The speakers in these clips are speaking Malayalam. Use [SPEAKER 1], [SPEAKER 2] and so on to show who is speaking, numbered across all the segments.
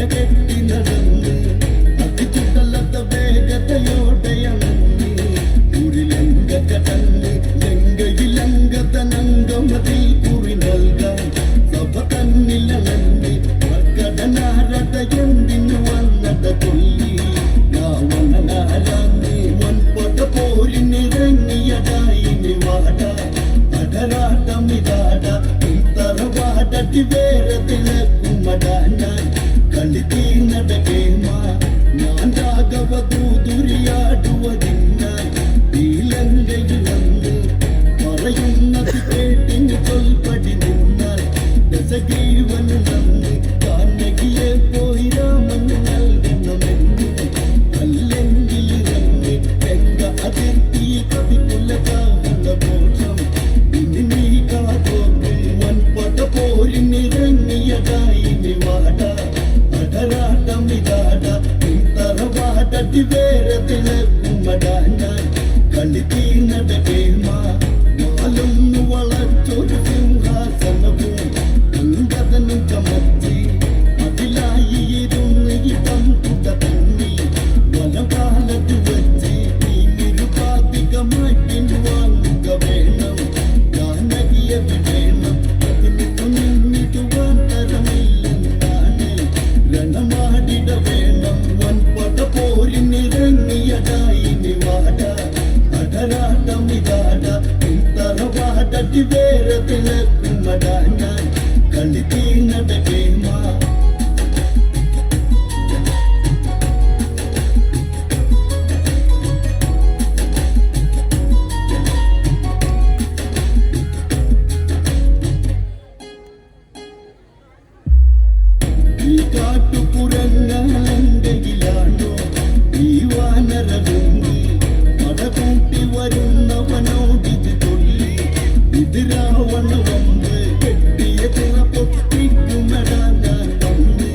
[SPEAKER 1] കെട്ടി നടന്ന് അതിചുട്ടല്ലാത്ത വേഗതയോടെയണഞ്ഞ് ഉരുലങ്ക കടന്ന് ലങ്കയിലങ്കതനങ്കമതിൽ കുറി നൽകാൻ സഭ തന്നിലണഞ്ഞ് കടനാരതയെന്തിനു വന്നത കൊല്ലി രാവണനാരാന്ന് വൻപട പോരിനിറങ്ങിയതായിനി വാട അടരാട്ടമിതാട തറവാടടി വേരതിലക്കുമടാനാൻ കളിതീ നടകേമ ഞാൻ രാഘവദൂതുരിയാടുവതിനാൽ ഈ ലങ്കയിൽ വന്ന് പറയുന്നത് കേട്ടിന് ചൊൽപ്പടി നിന്നാൽ ദശഗ്രീവന് നന്ന് കാനകിയെ പോയി രാമന് നൽകണമെന്ന് അല്ലെങ്കിൽ ഇറങ്ങി എങ്ക അതിർത്തി കവികുലകാവുന്ന ബോധം ഇനി നീ കാതോക്ക് വൻപട പോരിനിറങ്ങിയതായിനി വാട അടരാട്ടമിതാട തറവാടടി വേരതിലക്കുമടാനാൻ കളിതീ നടകേമ നാലൊന്നു വളച്ചൊരു സിംഹാസനവും അങ്കദനും ചമത്തി അതിലായി ഇരുന്ന് ഇടം കുട തന്നി വനകാലത്ത് വെച്ച് ഈ നിരുപാധികമായി പിൻവാങ്ങുക വേണം ജാനകിയെ വിടേണം അതിന് തുനിഞ്ഞിടുവാൻ തരമില്ലെന്നാണ് രണമാടിട വേണം വൻപട പോരിനിറങ്ങിയതായിനി വാട അടരാട്ടമിതാട തറവാടടി വേരതിലക്കുമടാനാൻ കളിതീ നടകേമ ഈ കാട്ടുപുറങ്ങളെങ്കിലാണോ ഈ വാനരഭൂമി പടകൂട്ടി വരുന്നവനോടിത് ചൊല്ലി ഇത് രാവണ വന്ന് കെട്ടിയ തിറ പൊട്ടിക്കുമടാൻ ഞാൻ വന്ന്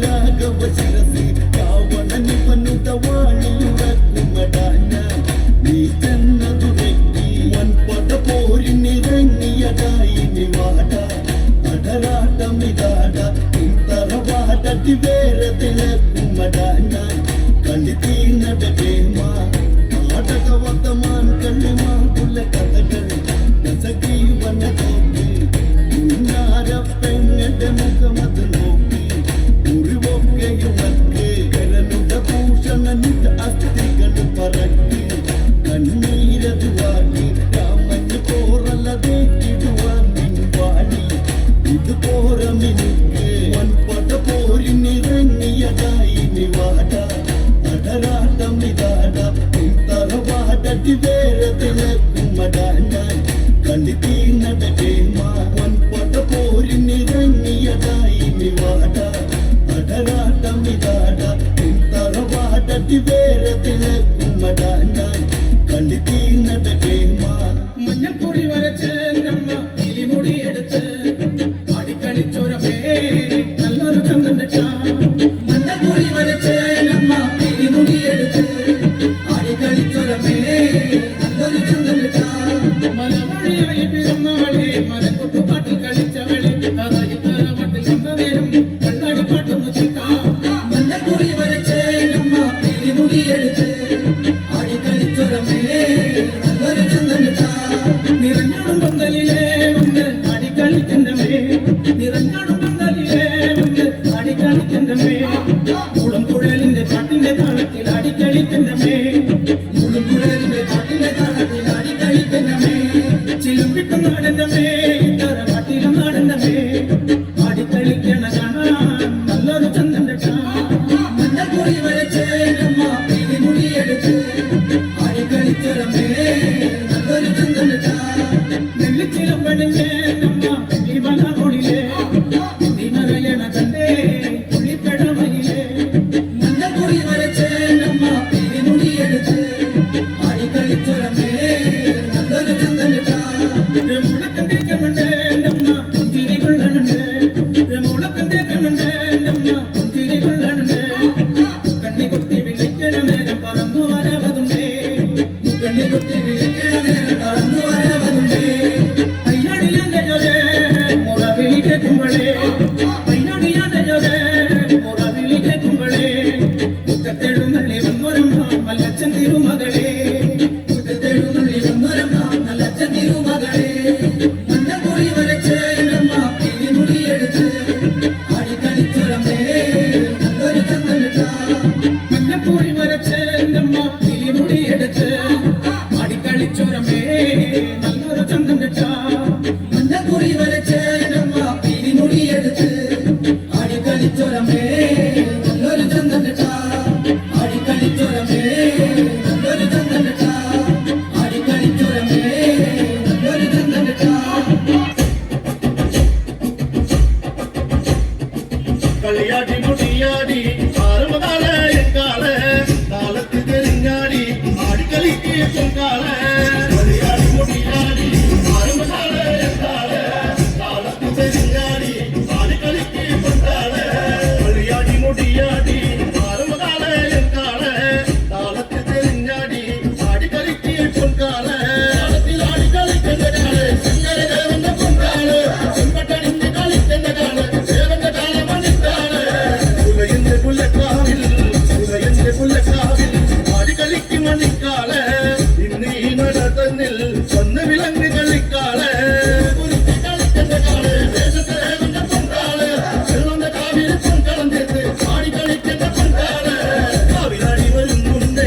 [SPEAKER 1] രാഘവ ശിരസി രാവണനിവനുത വാണിയുറക്കുമടാൻ ഞാൻ നീ ചെന്നതു തെറ്റി വൻപട പോരിനിറങ്ങിയതായിനി വാട അടരാട്ടമിതാട തറവാടടി വേരതിലക്കുമടാൻ ഞാൻ കളിതീ നടകേമ നാടകവത്തമാൻ കള്ളിമാകുല കഥകൾ ദശഗ്രീവന തോക്ക് ഉന്നാരപ്പെങ്ങടെ മുഖമത് നോക്കി മുറിവൊക്കെയുമക്ക് കരനുട ഭൂഷണനുട അസ്ഥികൾ പറക്ക് കണ്ണീരത് വാങ്ങി രാമന് പോറല്ലതേക്കിടുവാൻ നിൻവാണി ഇത് പോരമിനുക്ക് വൻപട പോരിനിറങ്ങിയതായിനി വാട അടരാട്ടമിതാട തറവാടടി വേരതിലക്കുമടാനാൻ കളിതീ നടകേമ വൻപട പോരിനിറങ്ങിയതായിനി വാട അടരാട്ടമിതാട തറവാടടി വേരതിലക്കുമടാനാൻ കളിതീ നടകേമ
[SPEAKER 2] മഞ്ഞപ്പൊടി വരച്ച് നമ്മ കിളിമുടി എടുത്ത് അടിക്കളിച്ചൊരമേ നല്ലൊരു ചന്ദന്റെ മഞ്ഞപ്പൊടി വരച്ച് നമ്മ കിളിമുടി എടുത്ത് അടിക്കളിച്ചൊരമേ നല്ലൊരു ചന്ദന്റെ മലമൊഴിയായി പിറന്നവളെ മലക്കൊട്ടുപാട്ടിൽ കളിച്ചവളെ തറയിൽ വന്ന നേരം കണ്ണാടി പാട്ടൊന്നു ചിക്കാം മഞ്ഞപ്പൊടി വരച്ച് നമ്മ കിളിമുടി എടുത്ത് അടിക്കളിച്ചൊരമേ നല്ലൊരു ചന്ദന്റെ നിറഞ്ഞാടും പന്തലിലെ വന്ന് അടിക്കളിക്കണ്ടമേ നിറഞ്ഞാടും പന്തലിലെ വന്ന് അടിക്കളിക്കണ്ടമേ മുളം കുഴലിന്റെ പാട്ടിന്റെ താളത്തിൽ അടിക്കളിക്കണ്ടമേ മുളം കുഴലിന്റെ പാട്ടിന്റെ താളത്തിൽ അടിക്കളിക്കണ്ടമേ ചിലമ്പിട്ട നാടണ്ടമേ ഇത്തര പാട്ടിലും നാടണ്ടമേ അടിക്കളിക്കണ കാണാൻ നല്ലൊരു ചന്ദന്റെ മഞ്ഞപ്പൊടി വരച്ച് നമ്മ പിടിമുടി എടുത്ത് അടിക്കളിച്ചൊരമേ നല്ലൊരു ചന്ദന്റെ നെല്ലിച്ചിലമ്പടിഞ്ഞേ നമ്മ വെള്ളിമല കൊടിലേ നിറയണ കണ്ടേ പുള്ളിപ്പടവയിലേ ആടിക്കളിച്ചൊരമേ നല്ലൊരു ചന്ദനട്ടാ ആടിക്കളിച്ചൊരമേ നല്ലൊരു ചന്ദനട്ടാ ആടിക്കളിച്ചൊരമേ നല്ലൊരു ചന്ദനട്ടാ
[SPEAKER 1] കളിയാടി മുടിയാടി ആറുമകാല എക്കാള് കാലത്ത് തെരിഞ്ഞാടി ആടിക്കളിക്ക് പൊങ്കാള് കളിയാടി മുടിയാടി ആറുമകാല എക്കാള് കാലത്ത് തെരിഞ്ഞാടി ആടിക്കളിക്ക് പൊങ്കാള് കളിയാടി മുടിയാടി ആറുമകാല എക്കാള് കാലത്ത് തെരിഞ്ഞാടി ആടിക്കളിക്ക് പൊങ്കാള് ആടി കളിക്കുന്ന കാള് ശങ്കരദേവന്റെ പൊങ്കാള് ചെമ്പട്ടടിഞ്ഞ് കളിക്കുന്ന കാള് ദേവന്റെ കാലം ആടി കളിക്കും മണിക്കാള് ഇന്ന് ഈ നടത്തന്നിൽ ഒന്ന് വിളങ്ങ് കളിക്കാള് കളിക്കുന്ന കാള് ദേശത്തേവന്റെ പൊങ്കാള് വെള്ളന്റെ കാവിലെ പൊൻകളം തീർത്ത് ആടി കളിക്കുന്ന പൊങ്കാള് കാവിലാടി വരുന്നുണ്ട്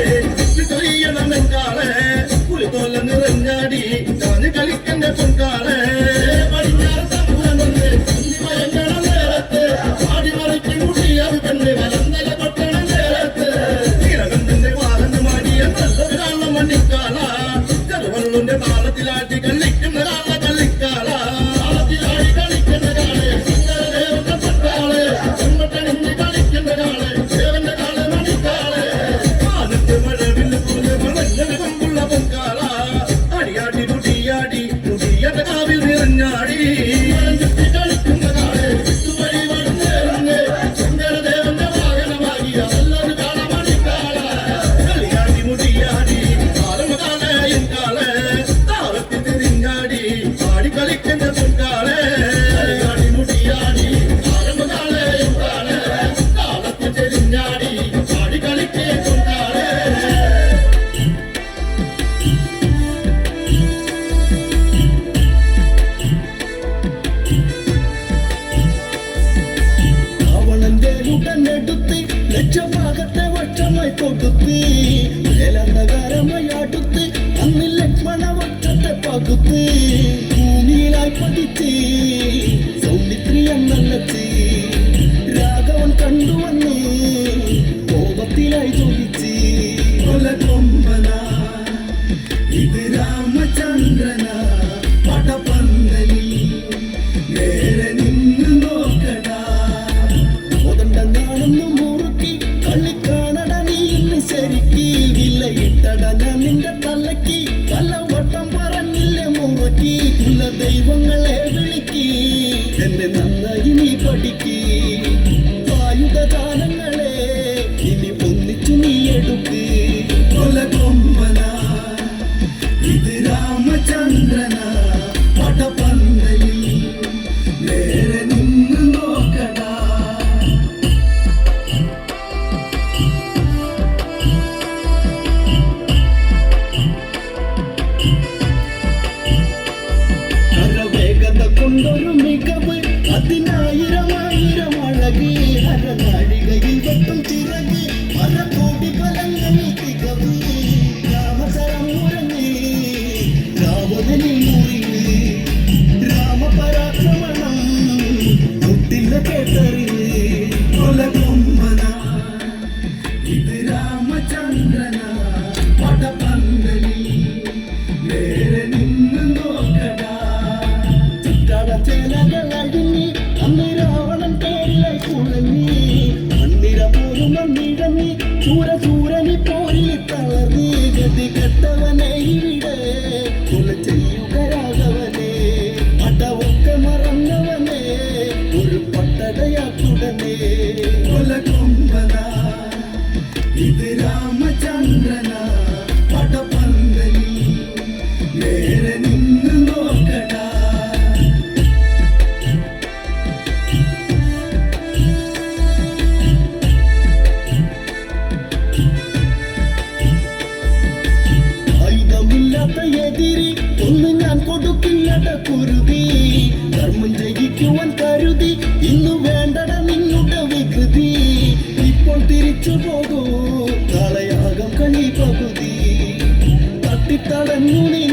[SPEAKER 1] ചൊയ്യണം കാള് പുലിത്തോല നിറഞ്ഞാടി ഞാന് കളിക്കുന്ന പൊങ്കാള് പടിഞ്ഞാറ് തമ്പുരാൻ വന്ന് മയങ്ങണം നേരത്ത് ആടി മറിക്ക് മുടിയത് പെണ്ണ് വലന്നല കൊട്ടണം നേരത്ത് നീലകണ്ഠന്റെ വാഹനമാടിയ നല്ലൊരു കാളം മണ്ണിക്കാള ചെറുവള്ളുന്റെ താളത്തിലാട്ടി കളിക്കുന്ന കാള കളിക്കാള താളത്തിലാടി കളിക്കുന്ന കാള് സുന്ദരദേവന്റെ പൊട്ടാള് ചെമ്പട്ടണിഞ്ഞ് കളിക്കുന്ന കാള് ദേവന്റെ കാള് മണിക്കാള് ആനത്ത് മഴവില് പോലെ മണഞ്ഞൊരു കൊമ്പുള്ള പൊങ്കാള അടിയാടി മുടിയാടി മുടിയുടെ കാവിൽ നിറഞ്ഞാടി ചുറ്റി കളിക്കുന്ന കാള് ചുറ്റുവഴി വന്നേറുന്നേ ശങ്കരദേവന്റെ വാഹനമാകിയ നല്ലൊരു കാള മണിക്കാള കളിയാടി മുടിയാടി ആറുമകാലയും കാള് താളത്തിൽ തിരിഞ്ഞാടി ആടി കളിക്കുന്ന പൊങ്കാള് കളിയാടി മുടിയാടി ആറുമകാലയും കാള് താളത്തിൽ തിരിഞ്ഞാടി ആടി കളിക്കുന്ന പൊങ്കാള് അവളന്റെ ഉടനെടുത്ത് ലക്ഷഭാഗത്തെ വട്ടമായി കൊടുത്ത് വേലന്തകാരമായി അടുത്ത് അന്ന് ലക്ഷ്മണ വട്ടത്തെ പകുത്ത് ഭൂമിയിലായി പതിച്ച് സൗമിത്രി എന്നല്ലത്ത് രാഘവൻ കണ്ടുവന്ന് കോപത്തിലായി ചോദിച്ച് കൊലകൊമ്പന ഇത് രാമചന്ദ്രന പടപന്തലിൽ നേരെ നിന്ന് നോക്കടാ ഞാനൊന്നും മുറുക്കി കളിക്കാണട നീ ഇന്ന് ശരിക്ക് വിലയിട്ടട ഞാൻ നിന്റെ തലക്ക് കലവട്ടം പറഞ്ഞില്ലേ മുറുക്കി കുല ദൈവങ്ങളെ വിളിക്ക് എന്നെ നന്നായി നീ പഠിക്ക് ആയുധദാനങ്ങളെ ഇനി ഒന്നിച്ചു നീ എടുക്ക് കൊലകൊമ്പന ഇത് രാമചന്ദ്രന പടപന്തലിൽ നേരെ നിന്ന് നോക്കടാ വേഗത കൊണ്ടൊരു മികവ് അതിനായിരം അഴക് അരനാഴികയിൽ വെട്ടും ചിറക് മരക്കോടി കലങ്ങളിൽ തികവ് രാമചരം മുരങ്ങ് രാവണനിൽ മുറിവ് രാമപരാക്രമണം മുട്ടില്ല കേട്ടറിവ് കൊലകൊമ്പന ഇത് രാമചന്ദ്രന പടപന്തലിൽ നേരെ നിന്ന് നോക്കടാ ചേലകളി അന്ന് രാവണൻ പേരിലായി കുഴങ്ങി മണ്ണിര പോലും മണ്ണിഴങ്ങി ചൂരചൂരനി പോരിൽ തളർന്നി ഗതി കെട്ടവനെ ഇവിടെ കൊല ചെയ്യുക രാഘവനെ പടവൊക്കെ മറന്നവനെ ഒരു പട്ടടയാക്കുടനെ കൊലകൊമ്പന ഇത് രാമചന്ദ്രന പടപന്തലിൽ നേരെ നിന്ന് നോക്കടാ എതിരി ഒന്ന് ഞാൻ കൊടുക്കില്ലട കുരുതി ധർമ്മം ജയിക്കുവാൻ കരുതി ഇന്നു വേണ്ടട നിന്നുടെ വികൃതി ഇപ്പോൾ തിരിച്ചു പോകൂ നാളെയാകം കണി പകുതി തട്ടിത്തടഞ്ഞു നീ